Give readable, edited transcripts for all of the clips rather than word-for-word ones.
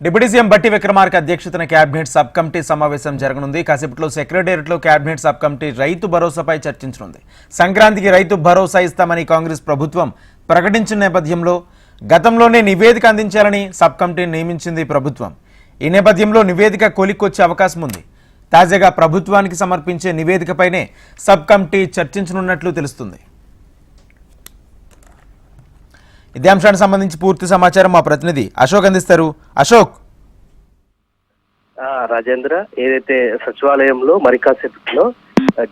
Deputy CM బట్టి విక్రమార్క అధ్యక్షతన cabinet sub committee సమావేశం జరగనుంది. కాసేపట్లో సెక్రటేరియట్లో కేబినెట్ సబ్ కమిటీ రైతు భరోసాపై చర్చించనుంది. సంక్రాంతికి రైతు భరోసా ఇస్తామని కాంగ్రెస్ ప్రభుత్వం ప్రకటించిన నేపథ్యంలో గతంలోనే నివేదిక అందించాలని సబ్ కమిటీని నియమించింది ప్రభుత్వం. ఈ నేపథ్యంలో నివేదిక కొలిక్కొచ్చే అవకాశం ఉంది. తాజాగా ప్రభుత్వానికి సమర్పించే నివేదికపైనే సబ్ కమిటీ చర్చించనున్నట్లు తెలుస్తుంది. ఇదే అంశానికి సంబంధించి పూర్తి సమాచారం మా ప్రతినిధి అశోక్ అందిస్తారు. అశోక్. రాజేంద్ర, ఏదైతే సచివాలయంలో మరికాసేపట్లో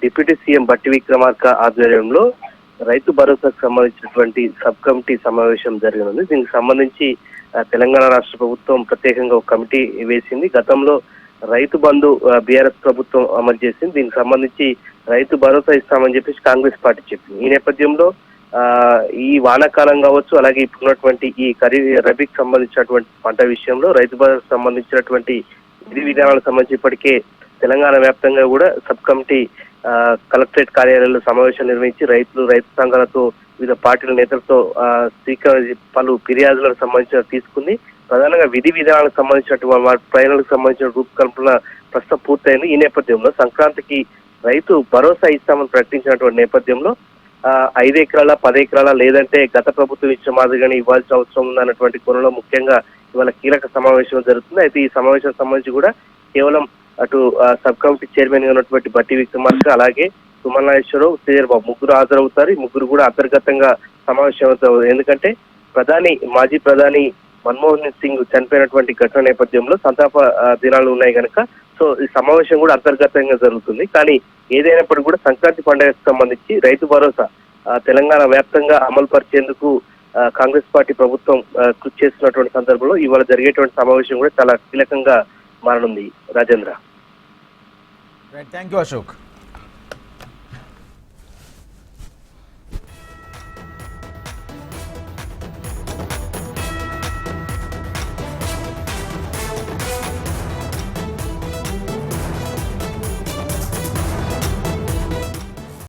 డిప్యూటీ సీఎం బట్టి విక్రమార్క ఆధ్వర్యంలో రైతు భరోసాకు సంబంధించినటువంటి సబ్ కమిటీ సమావేశం జరగనుంది. దీనికి సంబంధించి తెలంగాణ రాష్ట్ర ప్రభుత్వం ప్రత్యేకంగా ఒక కమిటీ వేసింది. గతంలో రైతు బంధు బీఆర్ఎస్ ప్రభుత్వం అమలు చేసింది. దీనికి సంబంధించి రైతు భరోసా ఇస్తామని చెప్పేసి కాంగ్రెస్ పార్టీ చెప్పింది. ఈ నేపథ్యంలో ఈ వానాకాలం కావచ్చు, అలాగే ఇప్పుడున్నటువంటి ఈ రబీకి సంబంధించినటువంటి పంట విషయంలో రైతు భరోసాకు సంబంధించినటువంటి విధి విధానాలకు సంబంధించి ఇప్పటికే తెలంగాణ వ్యాప్తంగా కూడా సబ్ కమిటీ కలెక్టరేట్ కార్యాలయంలో సమావేశం నిర్వహించి రైతు సంఘాలతో వివిధ పార్టీల నేతలతో పలు ఫిర్యాదులకు సంబంధించిన తీసుకుంది. ప్రధానంగా విధి విధానాలకు సంబంధించినటువంటి వాటి ప్రయాణాలకు సంబంధించిన రూపకల్పన ప్రస్తుతం పూర్తయింది. ఈ నేపథ్యంలో సంక్రాంతికి రైతు భరోసా ఇస్తామని ప్రకటించినటువంటి నేపథ్యంలో 5 ఎకరాల 10 ఎకరాల లేదంటే గత ప్రభుత్వం ఇచ్చిన మాదిరిగానే ఇవ్వాల్సిన అవసరం ఉందన్నటువంటి కోణంలో ముఖ్యంగా ఇవాళ కీలక సమావేశం జరుగుతుంది. అయితే ఈ సమావేశం సంబంధించి కూడా కేవలం అటు సబ్ కమిటీ చైర్మన్ గా ఉన్నటువంటి బట్టి విక్రమార్క, అలాగే సుమన్ నాగేశ్వరరావు, శ్రీధర్ బాబు ముగ్గురు హాజరవుతారు. ఈ ముగ్గురు కూడా అంతర్గతంగా సమావేశం అవుతారు. ఎందుకంటే మాజీ ప్రధాని మన్మోహన్ సింగ్ చనిపోయినటువంటి ఘటన నేపథ్యంలో సంతాప దినాలు ఉన్నాయి కనుక సో ఈ సమావేశం కూడా అంతర్గతంగా జరుగుతుంది. కానీ ఏదైనప్పటికీ కూడా సంక్రాంతి పండుగకు సంబంధించి రైతు భరోసా తెలంగాణ వ్యాప్తంగా అమలు పరిచేందుకు కాంగ్రెస్ పార్టీ ప్రభుత్వం కృషి చేస్తున్నటువంటి సందర్భంలో ఇవాళ జరిగేటువంటి సమావేశం కూడా చాలా కీలకంగా మారనుంది. రాజేంద్ర. Thank you Ashok.